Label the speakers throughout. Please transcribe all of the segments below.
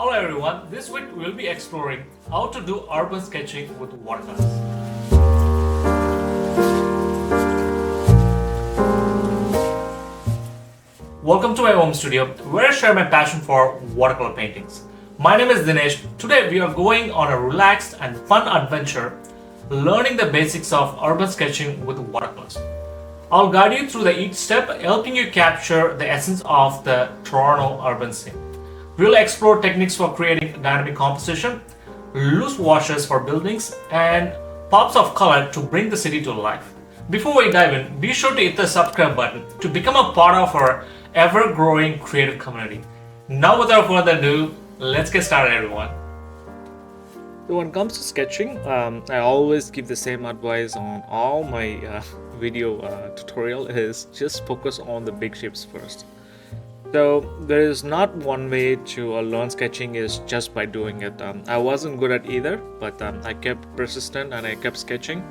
Speaker 1: Hello everyone, this week we'll be exploring how to do urban sketching with watercolors. Welcome to my home studio where I share my passion for watercolor paintings. My name is Dinesh. Today we are going on a relaxed and fun adventure learning the basics of urban sketching with watercolors. I'll guide you through each step, helping you capture the essence of the Toronto urban scene. We'll explore techniques for creating dynamic composition, loose washes for buildings, and pops of color to bring the city to life. Before we dive in, be sure to hit the subscribe button to become a part of our ever-growing creative community. Now without further ado, let's get started everyone. So when it comes to sketching, I always give the same advice on all my video tutorial is just focus on the big shapes first. So there is not one way to learn sketching is just by doing it. I wasn't good at either, but I kept persistent and I kept sketching,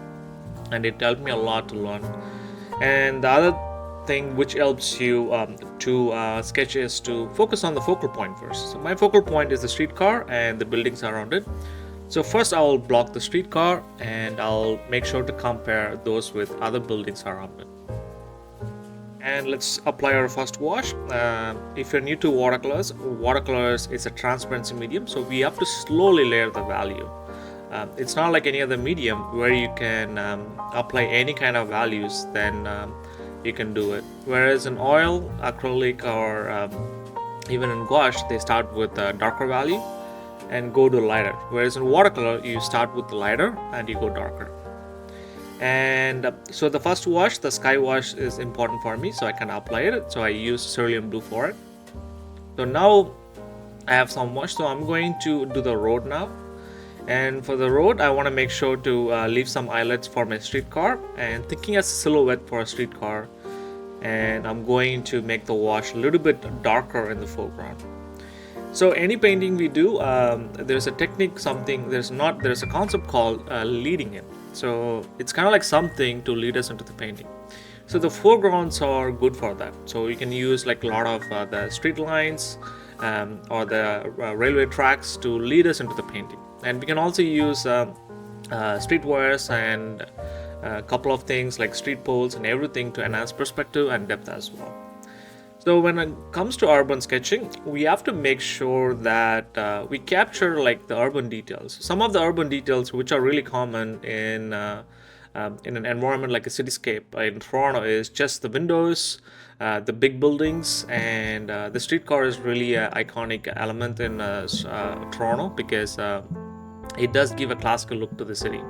Speaker 1: and it helped me a lot to learn. And the other thing which helps you to sketch is to focus on the focal point first. So my focal point is the streetcar and the buildings around it. So first I will block the streetcar and I'll make sure to compare those with other buildings around it. And let's apply our first wash. If you're new to watercolors is a transparency medium, so we have to slowly layer the value. It's not like any other medium where you can apply any kind of values, then you can do it. Whereas in oil, acrylic, or even in gouache, they start with a darker value and go to lighter. Whereas in watercolor, you start with the lighter and you go darker. And so the first wash, the sky wash, is important for me, so I can apply it. So I use Cerulean Blue for it. So now I have some wash, so I'm going to do the road now. And for the road, I want to make sure to leave some eyelets for my streetcar, and thinking as a silhouette for a streetcar. And I'm going to make the wash a little bit darker in the foreground. So any painting we do, there's a technique, there's a concept called leading in. So it's kind of like something to lead us into the painting. So the foregrounds are good for that. So you can use like a lot of the street lines or the railway tracks to lead us into the painting. And we can also use street wires and a couple of things like street poles and everything to enhance perspective and depth as well. So when it comes to urban sketching, we have to make sure that we capture like the urban details. Some of the urban details which are really common in an environment like a cityscape in Toronto is just the windows, the big buildings, and the streetcar is really an iconic element in Toronto because it does give a classical look to the city.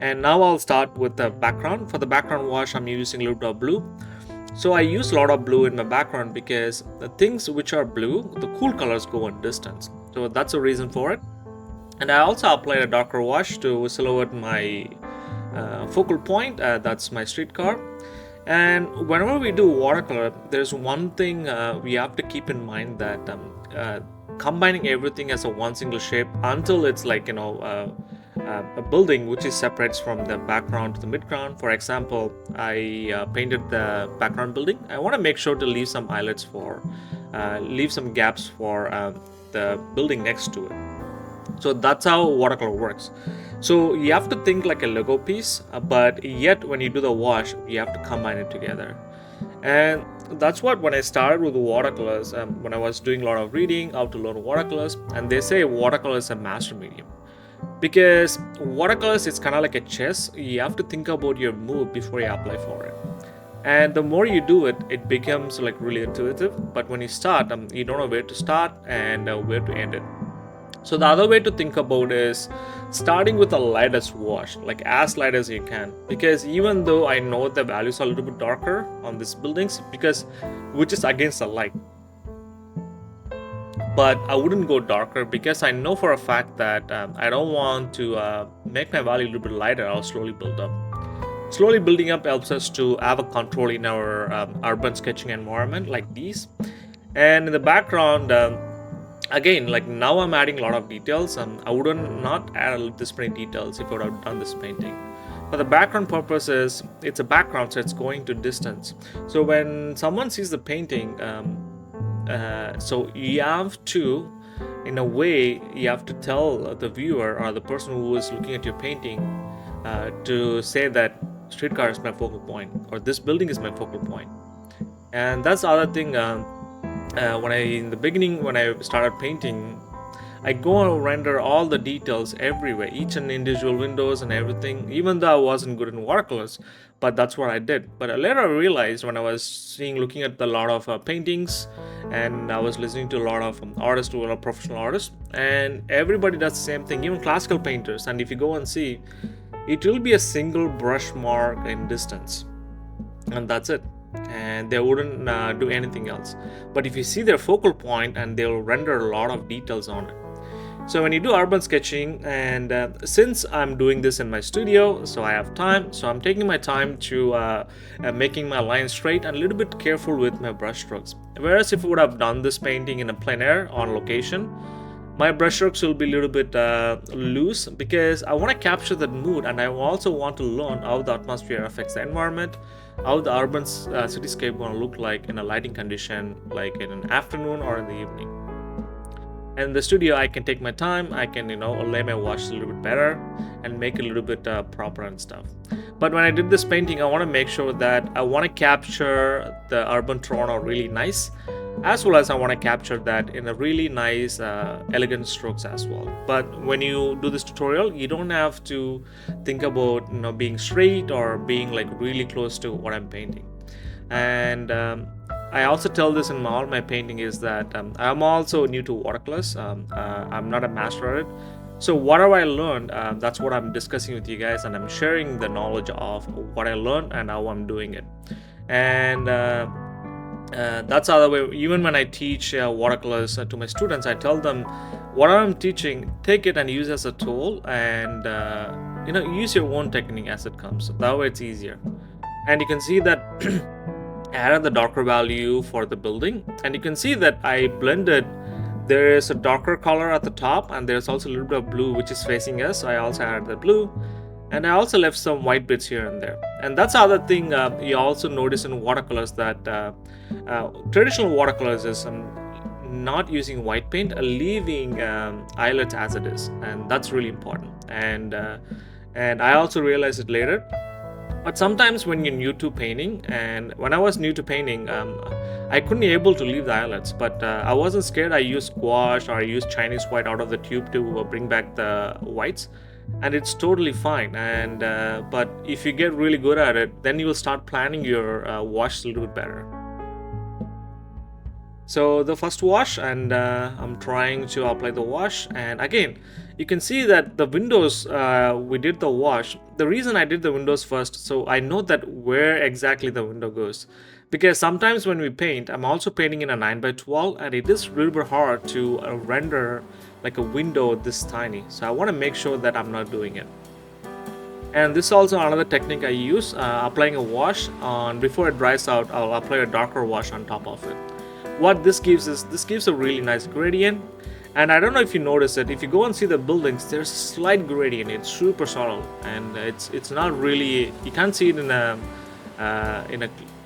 Speaker 1: And now I'll start with the background. For the background wash, I'm using a little bit of blue. So I use a lot of blue in my background because the things which are blue, the cool colors go in distance. So that's the reason for it. And I also applied a darker wash to silhouette my focal point, that's my streetcar. And whenever we do watercolor, there's one thing we have to keep in mind, that combining everything as a one single shape until it's like, a building which is separates from the background to the midground. For example, I painted the background building. I want to make sure to leave some eyelets leave some gaps for the building next to it. So that's how watercolor works. So you have to think like a Lego piece, but yet when you do the wash, you have to combine it together. And that's what when I started with watercolors, when I was doing a lot of reading how to learn watercolors, and they say watercolor is a master medium. Because watercolors is kind of like a chess. You have to think about your move before you apply for it. And the more you do it, it becomes like really intuitive. But when you start, you don't know where to start and where to end it. So the other way to think about is starting with the lightest wash, like as light as you can. Because even though I know the values are a little bit darker on these buildings, which is against the light, but I wouldn't go darker because I know for a fact that I don't want to make my value a little bit lighter. I'll slowly build up. Slowly building up helps us to have a control in our urban sketching environment like these. And in the background, again, like now I'm adding a lot of details. I wouldn't not add this many details if I would have done this painting. For the background purposes, it's a background, so it's going to distance. So when someone sees the painting, so you have to in a way, you have to tell the viewer or the person who is looking at your painting to say that Streetcar is my focal point or this building is my focal point. And that's the other thing. In the beginning, when I started painting, I go and render all the details everywhere, each and individual windows and everything, even though I wasn't good in watercolors, but that's what I did. But later I realized when I was looking at a lot of paintings, and I was listening to a lot of artists, a lot of professional artists, and everybody does the same thing, even classical painters. And if you go and see, it will be a single brush mark in distance, and that's it. And they wouldn't do anything else. But if you see their focal point, and they'll render a lot of details on it. So when you do urban sketching, and since I'm doing this in my studio, so I have time, so I'm taking my time to making my lines straight and a little bit careful with my brush strokes. Whereas if I would have done this painting in a plein air on location, my brush strokes will be a little bit loose, because I want to capture that mood, and I also want to learn how the atmosphere affects the environment, how the urban cityscape going to look like in a lighting condition, like in an afternoon or in the evening. And in the studio, I can take my time, I can, lay my wash a little bit better and make it a little bit proper and stuff. But when I did this painting, I want to make sure that I want to capture the urban Toronto really nice, as well as I want to capture that in a really nice, elegant strokes as well. But when you do this tutorial, you don't have to think about, being straight or being like really close to what I'm painting. And I also tell this in all my painting is that I'm also new to watercolors. I'm not a master at it. So whatever I learned, that's what I'm discussing with you guys, and I'm sharing the knowledge of what I learned and how I'm doing it. And that's the other way. Even when I teach watercolors to my students, I tell them what I'm teaching, take it and use as a tool, and use your own technique as it comes. So that way it's easier. And you can see that I added the darker value for the building, and you can see that I blended. There is a darker color at the top, and there's also a little bit of blue which is facing us, so I also added the blue, and I also left some white bits here and there. And that's the other thing you also notice in watercolors, that traditional watercolors is not using white paint, leaving eyelets as it is, and that's really important. And I also realized it later. But sometimes when you're new to painting, and when I was new to painting, I couldn't be able to leave the eyelets, but I wasn't scared. I used gouache or I used Chinese white out of the tube to bring back the whites, and it's totally fine. And but if you get really good at it, then you will start planning your wash a little bit better. So the first wash, and I'm trying to apply the wash, and again you can see that the windows, we did the wash. The reason I did the windows first, so I know that where exactly the window goes, because sometimes when we paint, I'm also painting in a 9x12, and it is really hard to render like a window this tiny, so I want to make sure that I'm not doing it. And this is also another technique I use, applying a wash on before it dries out. I'll apply a darker wash on top of it. What this gives is, this gives a really nice gradient. And I don't know if you notice it, if you go and see the buildings, there's a slight gradient. It's super subtle, and it's not really, you can't see it in a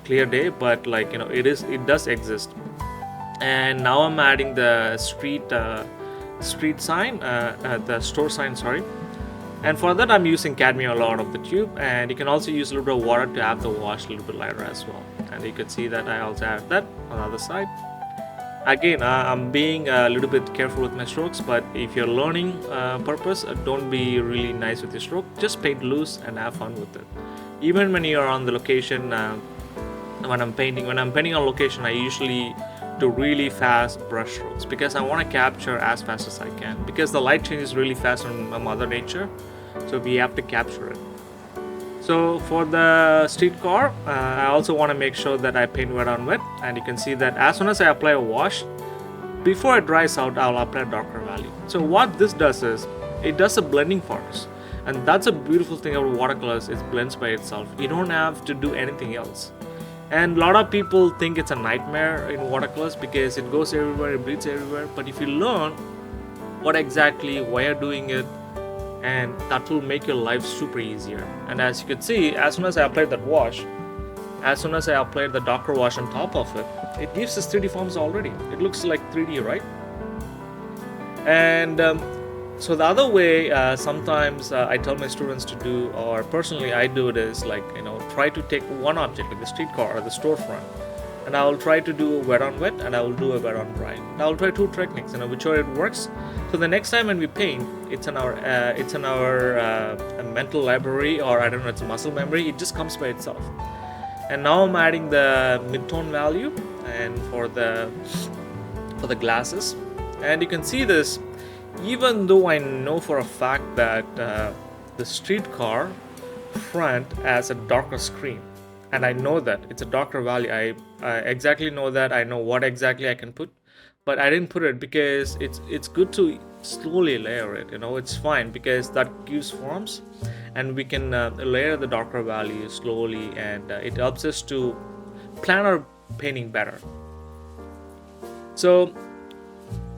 Speaker 1: clear day, but like it does exist. And now I'm adding the street sign, the store sign, sorry. And for that I'm using cadmium yellow out of the tube, and you can also use a little bit of water to have the wash a little bit lighter as well. And you can see that I also have that on the other side. Again, I'm being a little bit careful with my strokes, but if you're learning purpose, don't be really nice with your stroke. Just paint loose and have fun with it. Even when you're on the location, when I'm painting on location, I usually do really fast brush strokes, because I want to capture as fast as I can, because the light changes really fast on Mother Nature, so we have to capture it. So for the Streetcar, I also want to make sure that I paint wet on wet, and you can see that as soon as I apply a wash, before it dries out, I'll apply a darker value. So what this does is, it does a blending for us, and that's a beautiful thing about watercolors. It blends by itself. You don't have to do anything else. And a lot of people think it's a nightmare in watercolors because it goes everywhere, it bleeds everywhere. But if you learn what exactly, why you're doing it, and that will make your life super easier. And as you can see, as soon as I applied that wash, as soon as I applied the darker wash on top of it, it gives us 3D forms already. It looks like 3D, right? And so the other way, sometimes I tell my students to do, or personally I do it, is like, try to take one object like the streetcar or the storefront, and I will try to do a wet on wet, and I will do a wet on dry. And I will try two techniques, whichever it works. So the next time when we paint, it's in our mental library, or I don't know, it's a muscle memory. It just comes by itself. And now I'm adding the mid-tone value, and for the glasses, and you can see this. Even though I know for a fact that the streetcar front has a darker screen, and I know that it's a darker value, I exactly know that, I know what exactly I can put, but I didn't put it because it's good to slowly layer it. It's fine because that gives forms, and we can layer the darker value slowly, and it helps us to plan our painting better. So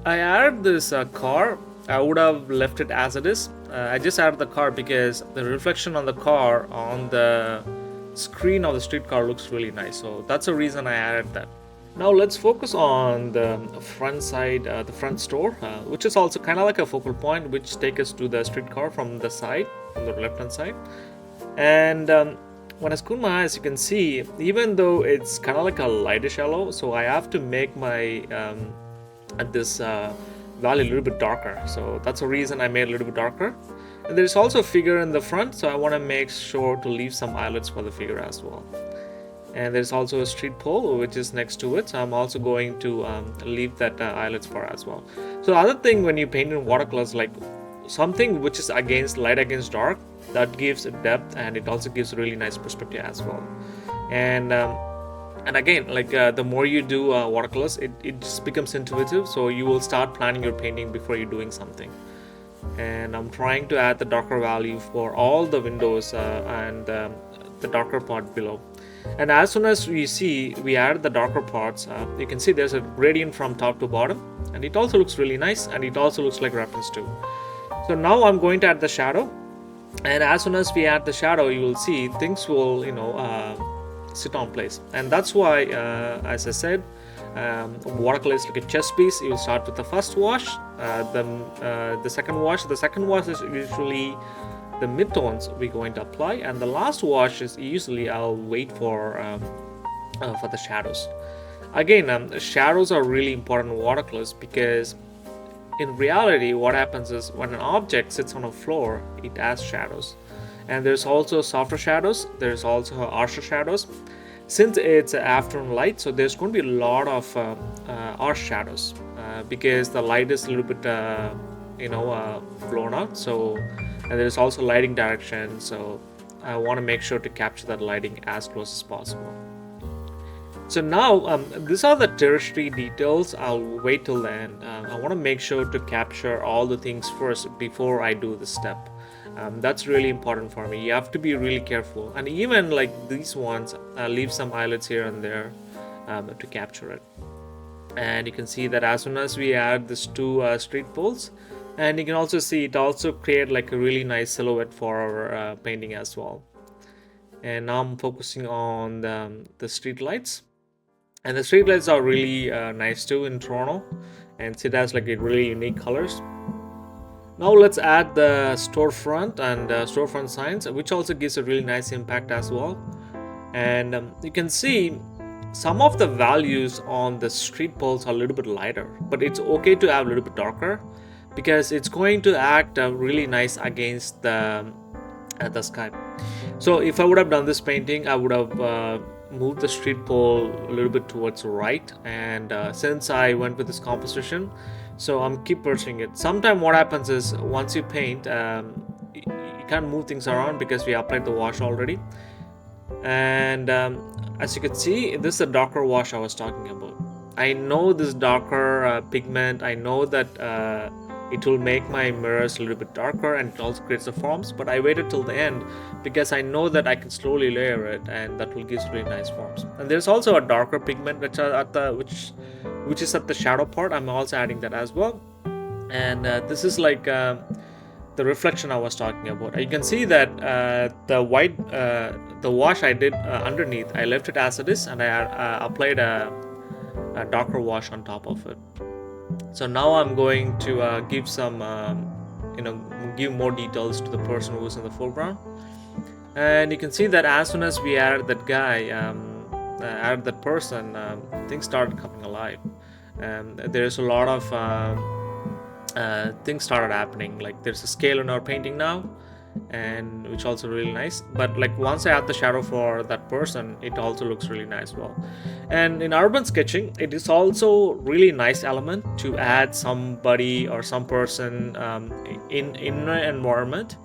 Speaker 1: I added this car. I would have left it as it is. I just added the car because the reflection on the car on the screen of the streetcar looks really nice. So that's the reason I added that. Now let's focus on the front side, the front store, which is also kind of like a focal point, which takes us to the streetcar from the side, from the left hand side. And when I squint my eyes, you can see, even though it's kind of like a lightish yellow, so I have to make my this value a little bit darker. So that's the reason I made it a little bit darker. And there's also a figure in the front, so I want to make sure to leave some eyelets for the figure as well. And there's also a street pole which is next to it, so I'm also going to leave that eyelets for as well. So the other thing, when you paint in watercolors, like something which is against light against dark, that gives a depth, and it also gives a really nice perspective as well. And again, like the more you do watercolors, it just becomes intuitive, so you will start planning your painting before you're doing something. And I'm trying to add the darker value for all the windows and the darker part below. And as soon as we add the darker parts, you can see there's a gradient from top to bottom, and it also looks really nice, and it also looks like reference to. So now I'm going to add the shadow, and as soon as we add the shadow, you will see things will sit on place. And that's why, as I said, watercolor is like a chess piece. You will start with the first wash, the second wash. The second wash is usually the mid-tones we're going to apply, and the last wash is usually I'll wait for the shadows. Again, shadows are really important in watercolors, because in reality what happens is when an object sits on a floor, it has shadows. And there's also softer shadows, there's also harsher shadows. Since it's afternoon light, so there's going to be a lot of harsh shadows because the light is a little bit blown out. So, and there's also lighting direction, so I want to make sure to capture that lighting as close as possible. So now these are the tertiary details. I'll wait till then. I want to make sure to capture all the things first before I do this step. That's really important for me. You have to be really careful, and even like these ones, leave some eyelets here and there to capture it. And you can see that as soon as we add these two street poles, and you can also see it also create like a really nice silhouette for our painting as well. And now I'm focusing on the street lights, and the street lights are really nice too in Toronto, and it has like a really unique colors. Now let's add the storefront and storefront signs, which also gives a really nice impact as well. And you can see some of the values on the street poles are a little bit lighter, but it's okay to have a little bit darker because it's going to act really nice against the sky. So if I would have done this painting, I would have moved the street pole a little bit towards the right, and since I went with this composition, so I'm keep pursuing it. Sometimes what happens is once you paint, you can't move things around because we applied the wash already. And as you can see, this is a darker wash I was talking about. I know this darker pigment, I know that it will make my mirrors a little bit darker, and it also creates the forms, but I waited till the end because I know that I can slowly layer it, and that will give really nice forms. And there's also a darker pigment which is at the shadow part. I'm also adding that as well. And this is like the reflection I was talking about. You can see that the white the wash I did underneath, I left it as it is, and I applied a darker wash on top of it. So now I'm going to give some, give more details to the person who's in the foreground. And you can see that as soon as we added that guy, added that person, things started coming alive. There's a lot of things started happening. Like there's a scale in our painting now, and which also really nice. But like once I add the shadow for that person, it also looks really nice. Well, and in urban sketching, it is also really nice element to add somebody or some person in an environment,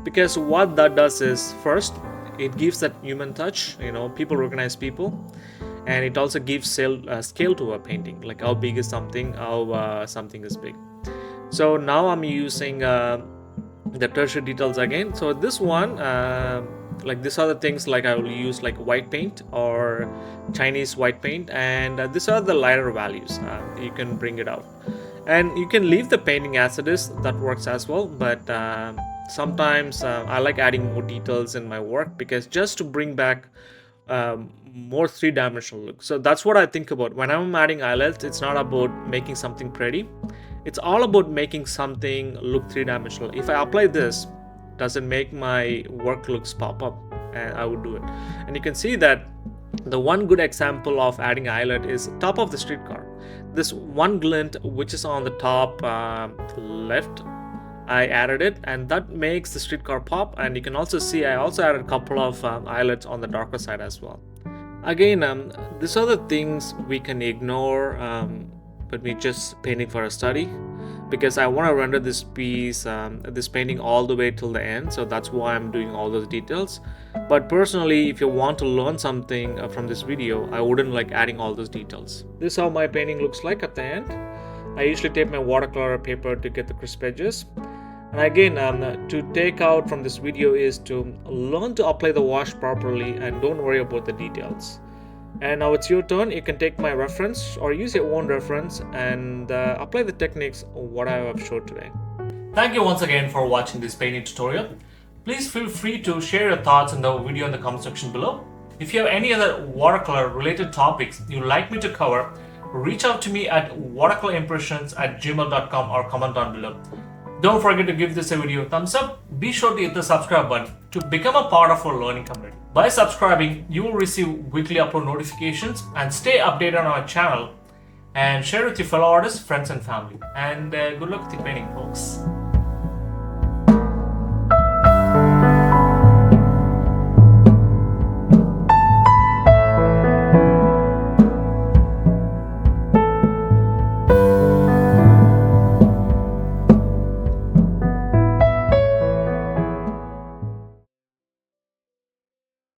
Speaker 1: because what that does is, first, it gives that human touch. People recognize people, and it also gives scale to a painting, like how big is something, how something is big. So now I'm using the tertiary details again. So this one, like these are the things, like I will use like white paint or Chinese white paint, and these are the lighter values. You can bring it out, and you can leave the painting as it is. That works as well, but sometimes I like adding more details in my work, because just to bring back more three-dimensional look. So that's what I think about when I'm adding highlights. It's not about making something pretty, it's all about making something look three-dimensional. If I apply this, does it make my work looks pop up? And I would do it. And you can see that the one good example of adding a highlight is top of the streetcar. This one glint which is on the top left, I added it, and that makes the streetcar pop. And you can also see I also added a couple of highlights on the darker side as well. Again, these are the things we can ignore when we just painting for a study, because I want to render this piece, this painting all the way till the end. So that's why I'm doing all those details. But personally, if you want to learn something from this video, I wouldn't like adding all those details. This is how my painting looks like at the end. I usually tape my watercolor paper to get the crisp edges. And again, to take out from this video is to learn to apply the wash properly and don't worry about the details. And now it's your turn. You can take my reference or use your own reference and apply the techniques what I have showed today. Thank you once again for watching this painting tutorial. Please feel free to share your thoughts in the video in the comment section below. If you have any other watercolor related topics you'd like me to cover, reach out to me at watercolorimpressions@gmail.com or comment down below. Don't forget to give this video a thumbs up. Be sure to hit the subscribe button to become a part of our learning community. By subscribing, you will receive weekly upload notifications and stay updated on our channel, and share with your fellow artists, friends and family. And good luck with your painting, folks.